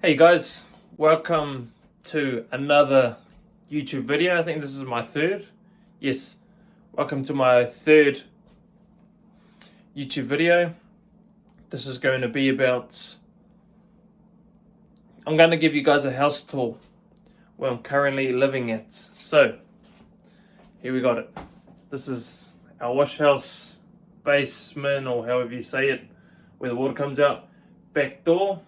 Hey guys, welcome to another YouTube video. I think this is my third. Yes, welcome to my third YouTube video. This is going to be about, I'm going to give you guys a house tour where I'm currently living at. So, here we got it. This is our wash house, basement, or however you say it, where the water comes out. Back door.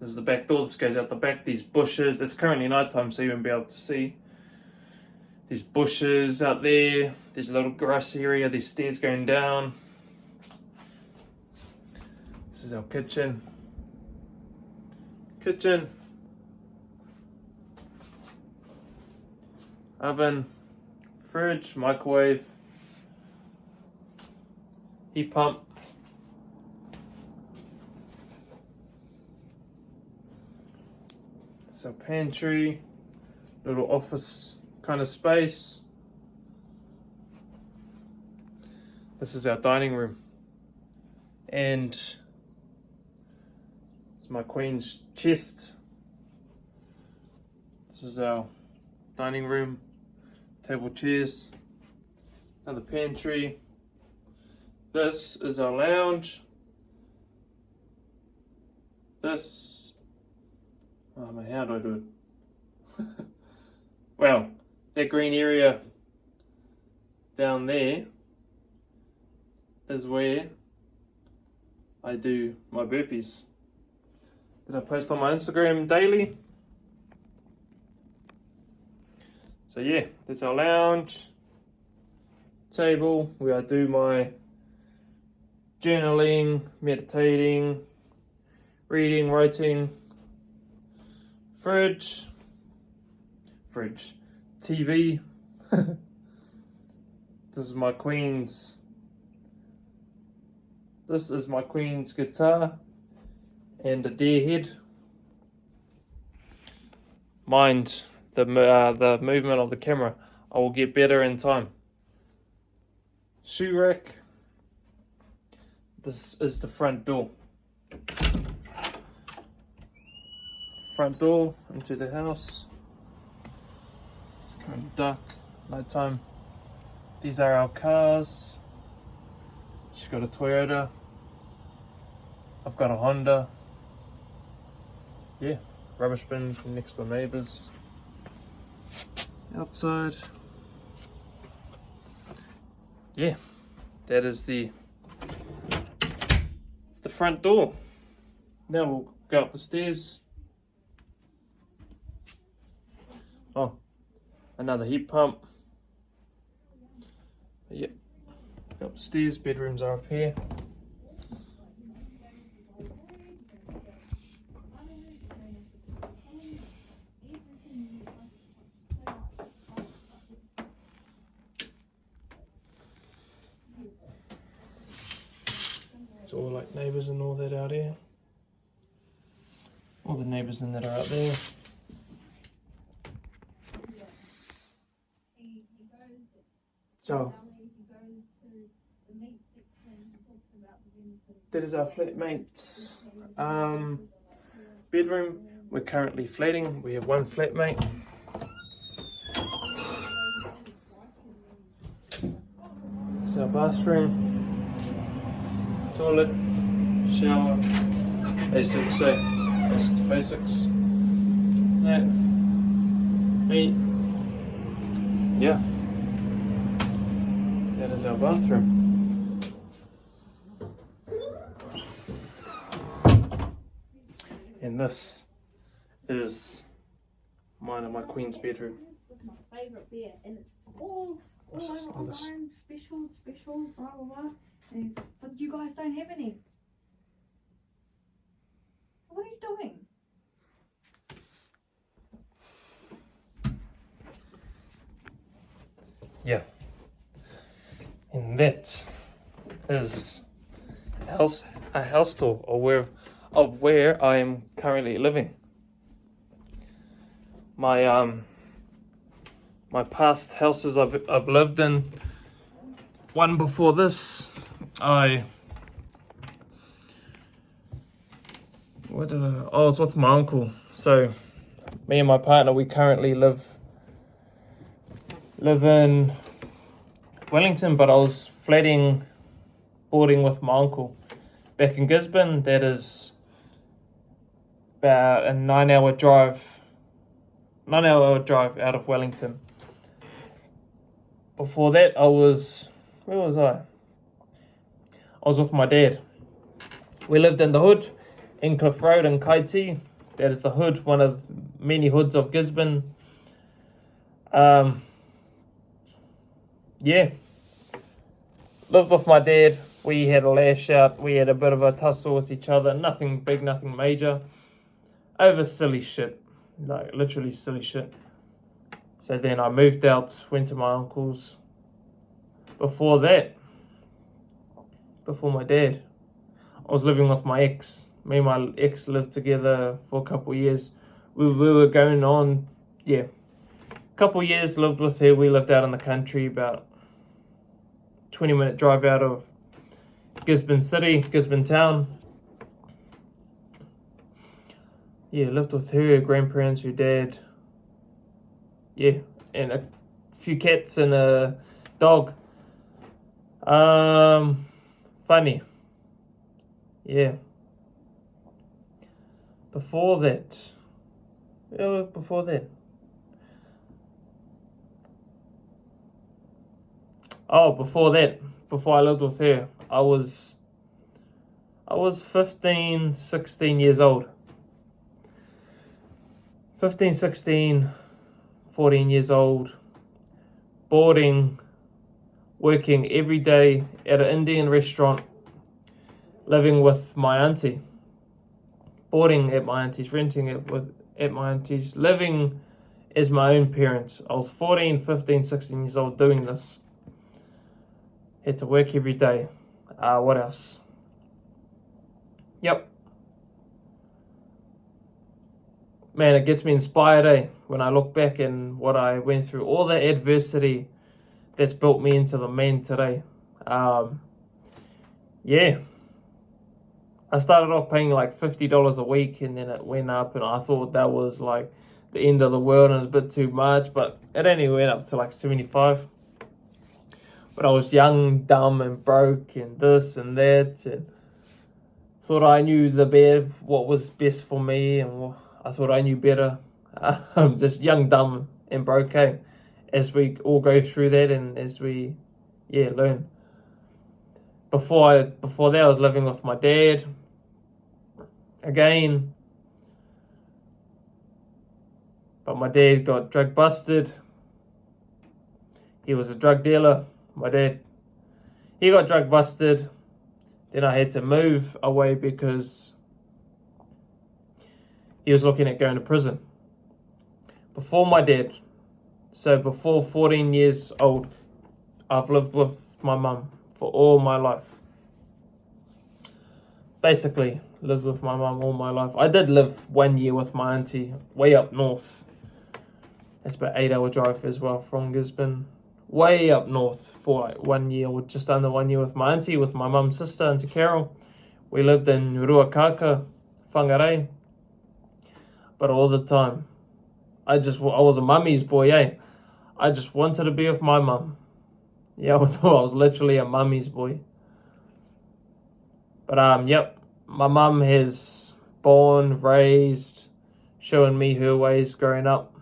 This is the back door. This goes out the back. These bushes. It's currently nighttime, so you won't be able to see. These bushes out there. There's a little grass area. These stairs going down. This is our kitchen. Oven. Fridge. Microwave. Heat pump. Our pantry, little office kind of space. This is our dining room, and it's my queen's chest. This is our dining room, table, chairs, another pantry. This is our lounge. Oh man, how do I do it? Well, that green area down there is where I do my burpees that I post on my Instagram daily. So yeah, that's our lounge, table where I do my journaling, meditating, reading, writing. Fridge, TV. This is my queen's guitar and a deer head. Mind the movement of the camera. I will get better in time. Shoe rack. This is the front door. Front door into the house. It's kind of dark, nighttime. These are our cars. She's got a Toyota. I've got a Honda. Yeah, rubbish bins next door neighbours. Outside. Yeah, that is the front door. Now we'll go up the stairs. Oh, another heat pump. Yep. Upstairs, bedrooms are up here. It's all like neighbours and all that out here. All the neighbours and that are out there. So, that is our flatmate's bedroom. We're currently flatting. We have one flatmate. This is our bathroom, toilet, shower, basics. That, me, yeah. That is our bathroom. And this is mine and my queen's bedroom. This is my favourite beer, and it's all over online, special, blah blah blah. And he's like, but you guys don't have any. What are you doing? Yeah. And that is a house tour of where I am currently living. My past houses I've lived in. One before this, I Oh, it's with my uncle. So, me and my partner, we currently live in Wellington, but I was boarding with my uncle back in Gisborne. That is about a 9-hour drive out of Wellington. Before that, where was I? I was with my dad. We lived in the hood, in Cliff Road in Kaiti. That is the hood, one of many hoods of Gisborne. Yeah. Lived with my dad. We had a lash out. We had a bit of a tussle with each other. Nothing big, nothing major. Over silly shit. Like, literally silly shit. So then I moved out, went to my uncle's. Before my dad, I was living with my ex. Me and my ex lived together for a couple of years. We were going on, a couple of years lived with her. We lived out in the country, about 20-minute drive out of Gisborne City, Gisborne Town. Yeah, lived with her grandparents, her dad. Yeah, and a few cats and a dog. Funny. Yeah. Before that. Before I lived with her, I was 15, 16 years old. 15, 16, 14 years old, boarding, working every day at an Indian restaurant, living with my auntie, boarding at my auntie's, renting it at my auntie's, living as my own parent. I was 14, 15, 16 years old doing this. Had to work every day. What else? Yep. Man, it gets me inspired, when I look back and what I went through, all the adversity that's built me into the man today. Yeah. I started off paying like $50 a week, and then it went up, and I thought that was like the end of the world and it was a bit too much, but it only went up to like 75. But I was young, dumb, and broke, and this and that, and thought I knew what was best for me, and I thought I knew better. I'm just young, dumb, and broke, as we all go through that, and as we, learn. Before that, I was living with my dad. Again. But my dad got drug busted. He was a drug dealer. My dad, he got drug busted. Then I had to move away because he was looking at going to prison. Before my dad, so before 14 years old, I've lived with my mum for all my life. Basically, lived with my mum all my life. I did live 1 year with my auntie way up north. That's about 8-hour drive as well from Gisborne. Way up north for like 1 year, or just under 1 year with my auntie, with my mum's sister, Auntie Carol. We lived in Ruakaka, Whangarei. But all the time, I was a mummy's boy, I just wanted to be with my mum. Yeah, I was literally a mummy's boy. But yep, my mum has born, raised, showing me her ways growing up.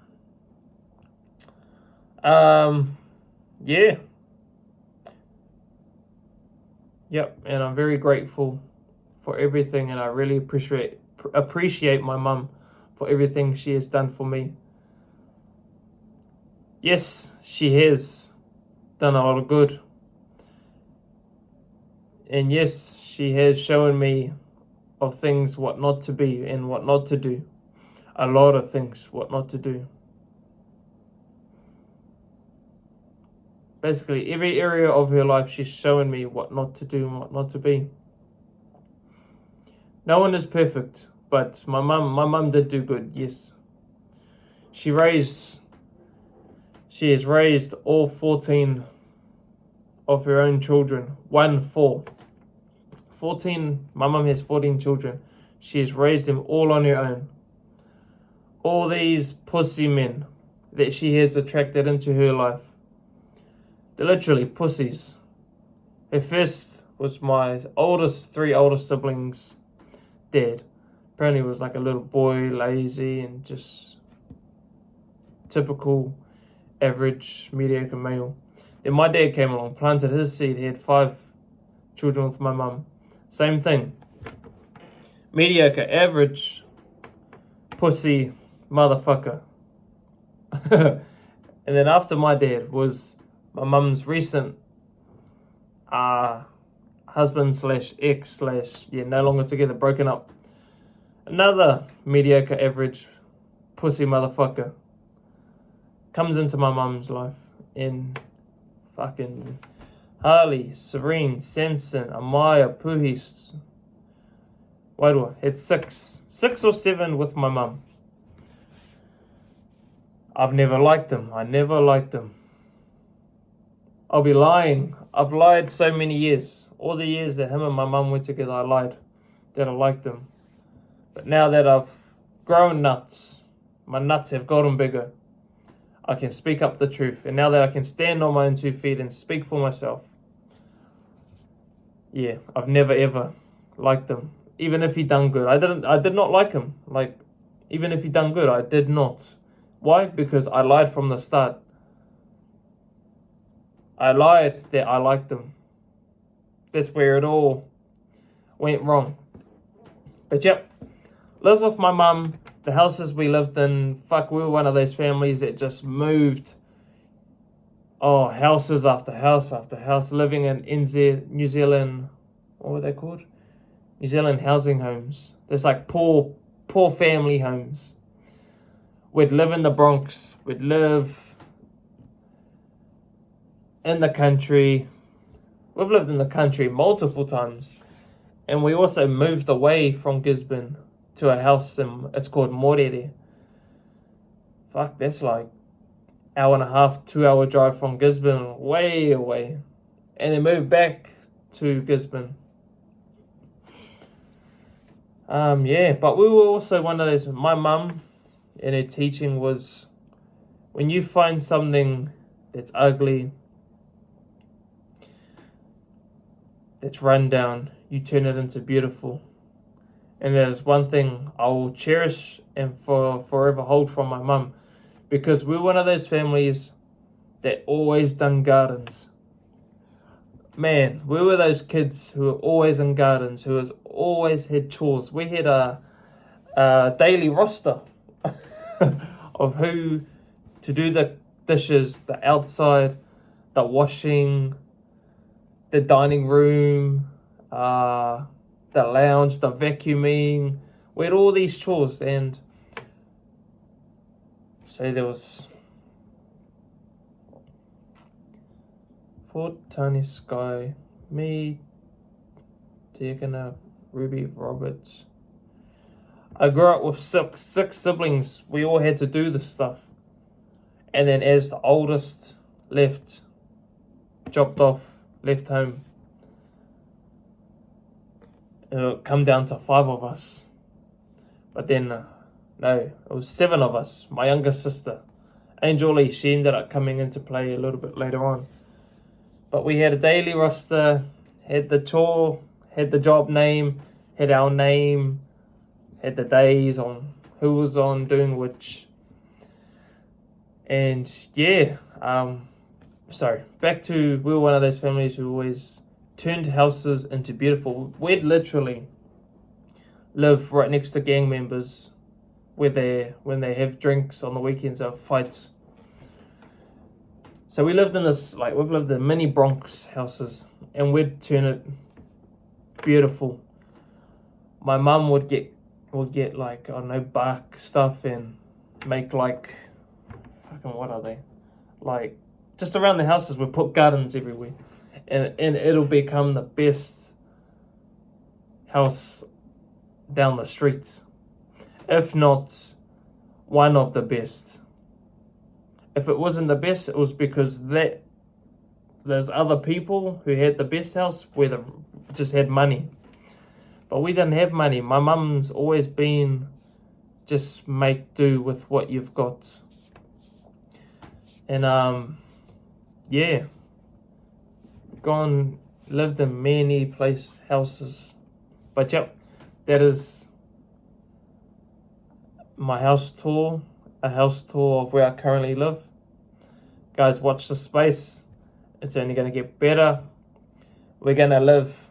Yeah. Yep, and I'm very grateful for everything, and I really appreciate my mum for everything she has done for me. Yes, she has done a lot of good. And yes, she has shown me of things what not to be and what not to do. A lot of things what not to do. Basically, every area of her life, she's showing me what not to do and what not to be. No one is perfect, but my mum did do good, yes. She has raised all 14 of her own children. 14. My mum has 14 children. She's raised them all on her own. All these pussy men that she has attracted into her life, they're literally pussies. Her first was my three oldest siblings' dad. Apparently he was like a little boy, lazy and just typical, average, mediocre male. Then my dad came along, planted his seed. He had 5 children with my mum. Same thing. Mediocre, average, pussy, motherfucker. And then after my dad was my mum's recent husband / ex / no longer together, broken up. Another mediocre, average, pussy motherfucker comes into my mum's life in fucking Harley, Serene, Samson, Amaya, Puhis. Wairua, had 6 or 7 with my mum. I've never liked them. I never liked them. I'll be lying. I've lied so many years. All the years that him and my mum were together, I lied that I liked them. But now that I've grown nuts, my nuts have gotten bigger, I can speak up the truth. And now that I can stand on my own 2 feet and speak for myself, yeah, I've never ever liked him. Even if he done good. I did not like him. Like, even if he done good, I did not. Why? Because I lied from the start. I lied that I liked him. That's where it all went wrong. But yep, lived with my mum. The houses we lived in, we were one of those families that just moved. Oh, houses after house after house, living in New Zealand, what were they called? New Zealand housing homes. There's like poor family homes. We'd live in the Bronx. We'd live in the country. We've lived in the country multiple times. And we also moved away from Gisborne to a house it's called Morere. That's like 1.5, 2 hour drive from Gisborne, way away. And then moved back to Gisborne. But we were also one of those, my mum in her teaching was, when you find something that's ugly, that's run down, you turn it into beautiful. And that is one thing I will cherish and forever hold from my mum. Because we're one of those families that always done gardens. Man, we were those kids who were always in gardens, who has always had chores. We had a daily roster of who to do the dishes, the outside, the washing, the dining room, the lounge, the vacuuming. We had all these chores, and so there was Ford, Tony, Sky, me, Diagana, Ruby, Roberts. I grew up with six siblings. We all had to do this stuff. And then as the oldest left, dropped off, left home, it come down to 5 of us. But then, no, it was 7 of us. My younger sister, Angel Lee, she ended up coming into play a little bit later on. But we had a daily roster, had the chore, had the job name, had our name, had the days on who was on doing which. And yeah, back to, we were one of those families who always turned houses into beautiful. We'd literally live right next to gang members when they have drinks on the weekends or fights. So we lived in this, we've lived in mini Bronx houses, and we'd turn it beautiful. My mum would get bark stuff and make what are they? Just around the houses, we put gardens everywhere. And it'll become the best house down the street. If not one of the best. If it wasn't the best, it was because there's other people who had the best house where they just had money. But we didn't have money. My mum's always been just make do with what you've got. And yeah, gone, lived in many houses. But yep, that is my house tour, a house tour of where I currently live. Guys, watch the space. It's only going to get better. We're going to live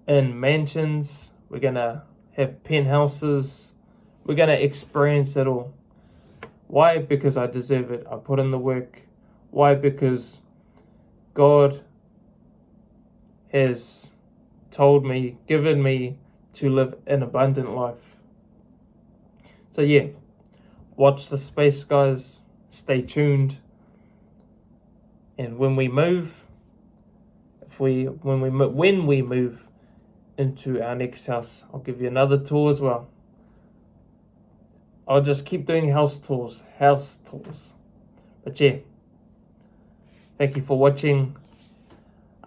in mansions. We're going to have penthouses. We're going to experience it all. Why? Because I deserve it. I put in the work. Why? Because God has told me, given me to live an abundant life. So yeah, watch the space, guys. Stay tuned. And when we move, when we move into our next house, I'll give you another tour as well. I'll just keep doing house tours. But yeah, thank you for watching.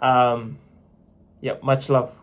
Much love.